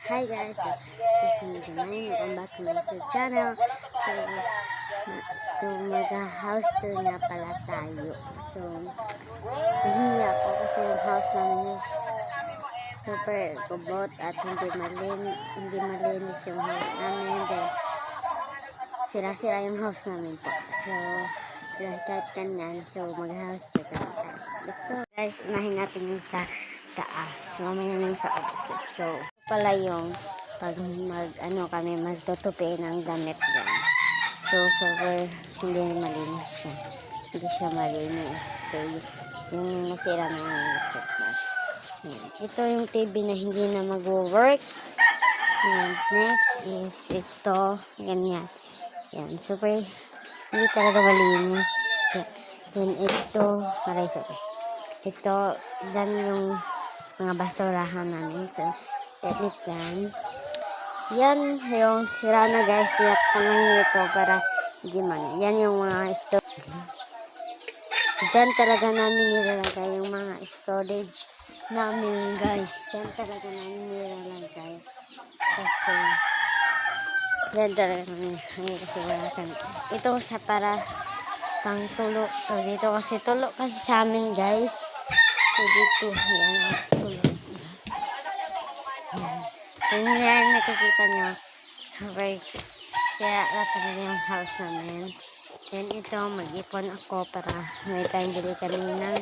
Hi guys, this is me Janine. Welcome back to my YouTube channel. So mag-house tour na pala tayo. So, nahingi ako kasi yung house namin is super gubot at hindi malinis yung house namin. Then, sira-sira yung house namin po. So, kahit kanyan, so mag-house tour na tayo. Let's go. Guys, unahin natin yung sa taas. Mamaya lang sa opposite. So, pala yung pag kami magtutupi ng damit yan. So hindi malinis siya. Hindi siya malinis. So yun yung nasira na yung electric box. Ito yung TV na hindi na mag-work. Next is ito. Ganyan. Yan. Super hindi talaga malinis. Then ito. Maray sabi. Ito. Dan yung mga basurahan namin. So technique yan yung sira na guys, tiyak ko lang nito para hindi man. Yan yung mga storage. Diyan talaga namin nilalagay yung mga storage namin guys. Diyan talaga namin nilalagay. Kasi diyan talaga namin kasi wala kami. Ito sa para pang tulo. So dito kasi tulo kasi sa amin guys. So dito yan tulo. Yan nakikita nyo. Right. Kaya talaga yung house namin. Then ito, mag-ipon ako para may bili kami ng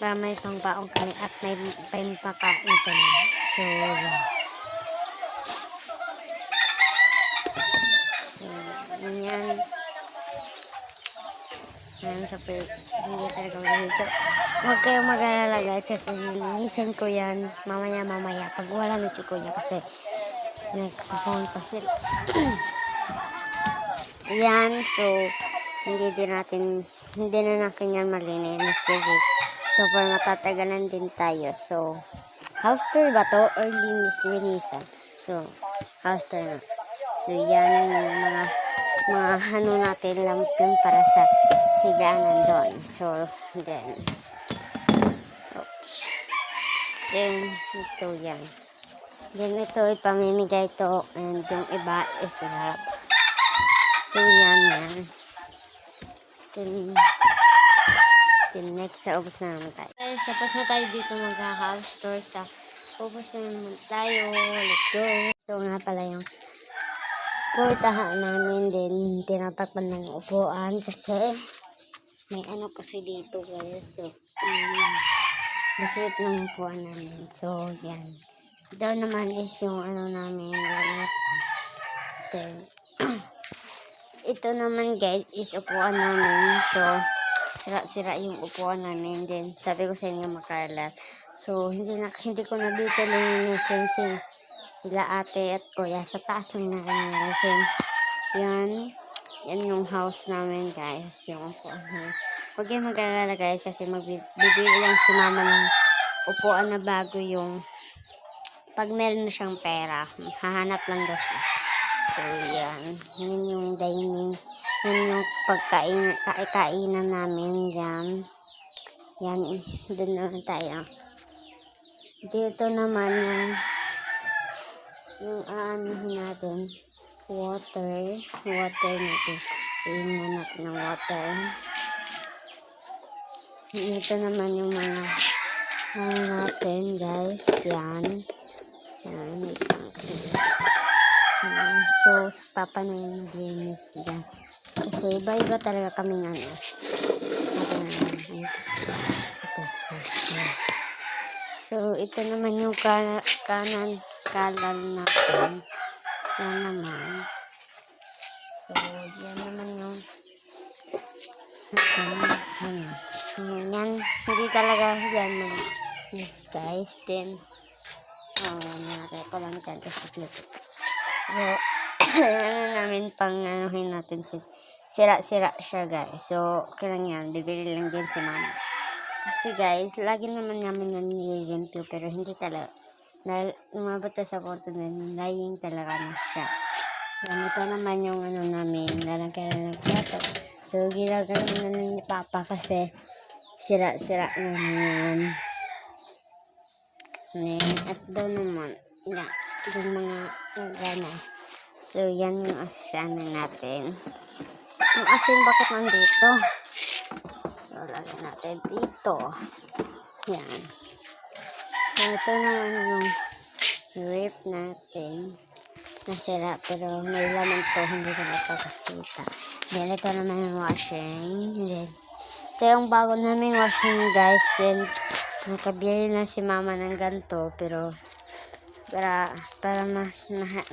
para may pangbaong kami at may pangpakain kami. So yan. Yan, super, hindi talaga mag-ipon. So, huwag kayong mag-alala guys kasi nilinisin ko yan mamaya pag wala na si kuya kasi nagpapahon pa sila. Yan, so hindi na natin yan malinis kasi super matatagalan din tayo. So house tour ba to or linisan? So house tour na. So yan yung mga ano natin lampin para sa higanan doon. So then ito yan. Then ito ipamimigay ito and yung iba is wrap. So yan. Then next sa ubos na naman tayo. Guys, tapos na tayo dito mag-house tour sa ubos na naman tayo. Let's go. Ito nga pala yung kurtahan namin din tinatakpan ng upuan kasi may ano kasi dito guys. So busit ng upuan namin. So yan. Ito naman is yung ano namin guys. Then ito naman guys is upuan namin. So sira yung upuan namin. Then sabi ko sa inyo makalat. So hindi ko na dito linisin sila ate at kuya sa taas lang na linisin. Yan yung house namin guys. Yung upuan namin. Huwag kayong mag-alala guys kasi magbibili lang si mama ng upuan na bago yung pag meron na siyang pera. Hahanap lang daw siya. So yan. Yan yung dining. Yan yung kainan namin dyan. Yan. Doon naman tayo. Dito naman yung aanihin natin. Water natin. Tingnan natin ng water. Ito naman yung mga natin guys. Yan. So papa na yung linis dyan. Kasi iba-iba talaga kaming ano. So ito naman yung kanan natin. Yan naman. So yan naman yung so yan. Hindi talaga yan yes guys. Then nakakaya ko lang dyan. So ano namin pang anuhin natin sira-sira siya guys. So okay lang yan. Bibili lang din si mama. Kasi guys, lagi naman namin yan nililimpyo pero hindi talaga. Dahil umabot sa punto na lying talaga na siya. Yan, ito naman yung ano namin, lalagyan ng plato. So, ginagawa na ni Papa kasi sira-sira na yan. At daw naman, Yan, yung mga gana. So, yan yung asin natin. Yung asin bakit nandito? So, lagyan natin dito. Yan. So, ito naman yung rip natin. Nasira, pero may laman to, hindi ko napakakita. Then, ito naman yung washing. Then, ito yung bago namin washing, guys. Then, nakabili na si mama ng ganito, pero para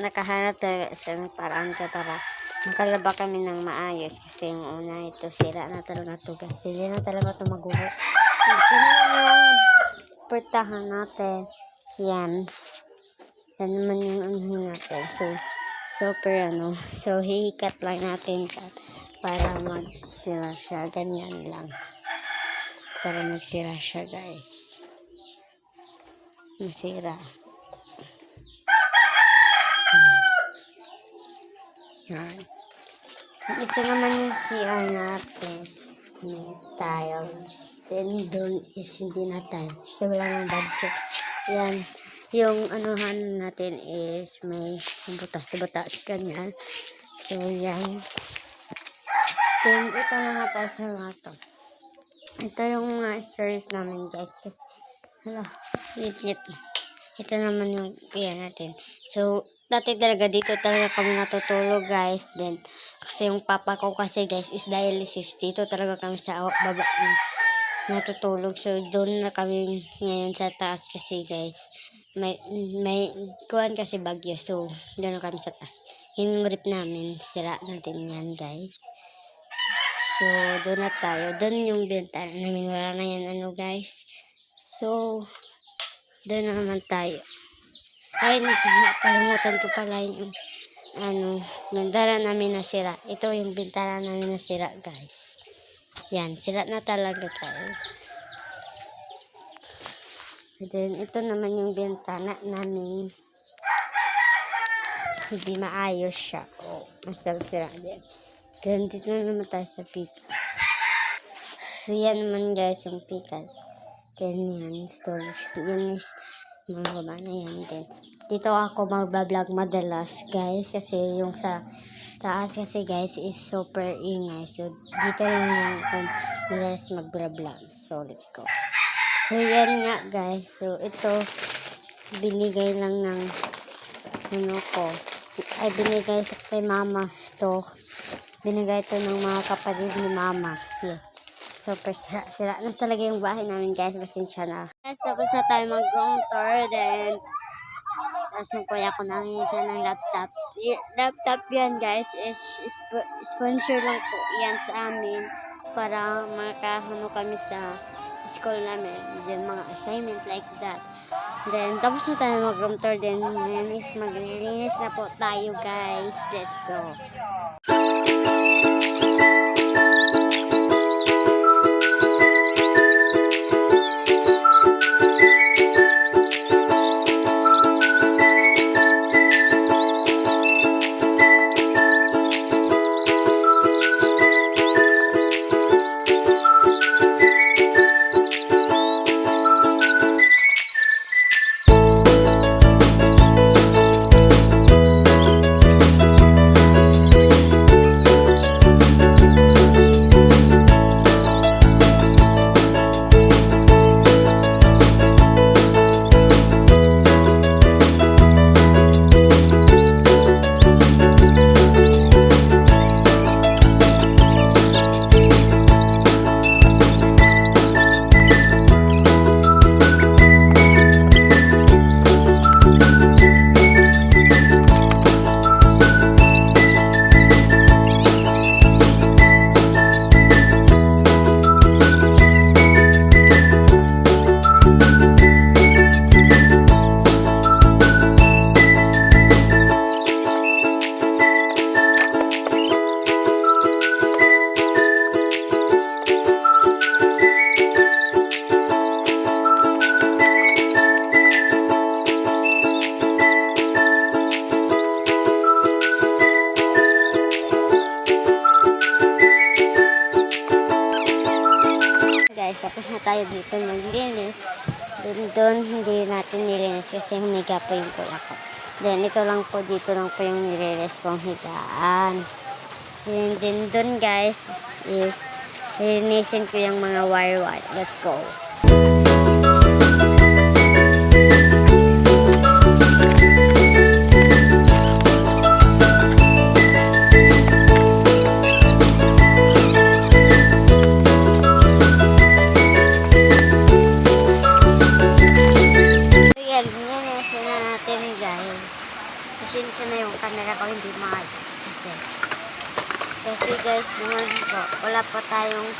nakahanap talaga siya ng paraan ka para makalaba kami ng maayos. Kasi yung una, ito, sira na talaga ito, guys. Hindi na talaga ito magulo. Ito na yung pertahan natin. Yan. Yan naman yung ano natin. So, super So, hihikat lang natin para magsira siya. Ganyan lang. Para magsira siya, guys. Masira. Yan. Ito naman yung CR natin. May tiles. Then, doon is hindi na tiles. So, wala nang budget. Yan. Yung anuhan natin is may butas-butas ganyan. So, yan. Then, ito na nga tayo sa mga to. Ito yung mga stories namin, guys. Hala, lit. Ito naman yung yan natin. So, dati talaga dito talaga kami natutulog, guys. Then, kasi yung papa ko kasi, guys, is dialysis. Dito talaga kami sa baba natutulog. So, doon na kami ngayon sa taas kasi, guys. May kuwan kasi bagyo. So, doon na kami sa taas. Yun yung rip namin. Sira natin yan, guys. So, doon na tayo. Doon yung bintana namin. Wala na yan, guys. So, doon na naman tayo. Ay, nakalimutan ko pala yung bintana namin nasira. Ito yung bintana namin nasira, guys. Yan, sira na talaga tayo. And then, ito naman yung bintana namin. Hindi maayos siya. Masira din. Then, dito na naman tayo sa pikas. So, yan naman, guys, yung pikas. Then, yan, storage. Yung mga baba na yan. Then, dito ako magbablog madalas, guys. Kasi yung sa taas kasi, guys, is super ingay. So, dito lang yung madalas magbablog. So, let's go. So, yan nga, guys. So, ito, binigay lang ng binigay sa kay mama to. Binigay ito ng mga kapatid ni mama. Yeah. So, sila na talaga yung bahay namin, guys. Pasensya na. Guys, tapos na tayo mag-room tour. Then, tapos yung kuya ko nanginita ng laptop. Laptop yan, guys, is sponsor lang po yan sa amin para makahano kami sa school namin. Then, mga assignment like that. Then, tapos na tayo mag-room tour. Then, maglilinis na po tayo, guys. Let's go. Tapos na tayo dito maglinis. Then doon, hindi natin nilinis kasi humiga po yung kuya ko. Then ito lang po, dito lang po yung nilinis kong higaan. Then doon guys, is lilinisin ko yung mga wire-wire. Let's go. Nilinisin na natin guys. Pasensya na yung camera ko hindi maayos. Kasi guys, naman po, wala pa tayong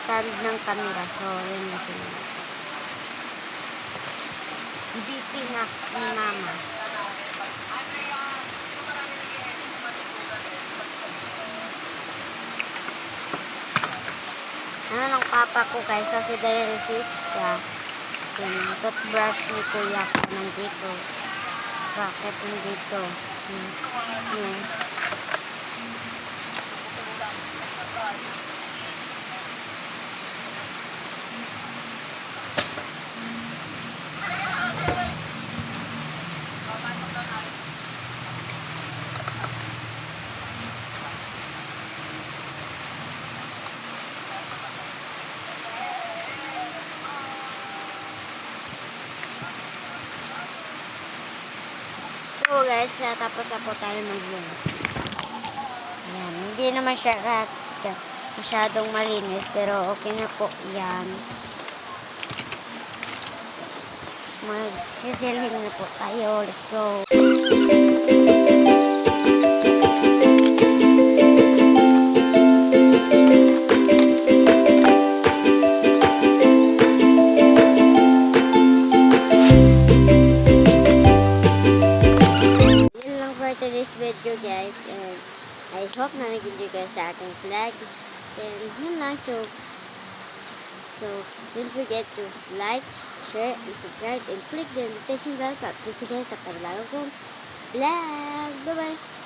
stand ng camera. So, yun na sila. BP na ni mama. Ano ng papa ko guys, kasi dialysis siya. Yung toothbrush ni kuya ko nandito. Bakit nandito? Yun. So guys, tapos na po tayo maglinis. Ayan, hindi naman siya masyadong malinis, pero okay na po yan. Magsisilhin na po tayo. Let's go. Today's video guys, and I hope na nag-enjoy kayo sa aking vlog. Then yun lang, so don't forget to like, share, and subscribe, and click the notification bell para update kayo sa pagbago kong vlog. Bye bye.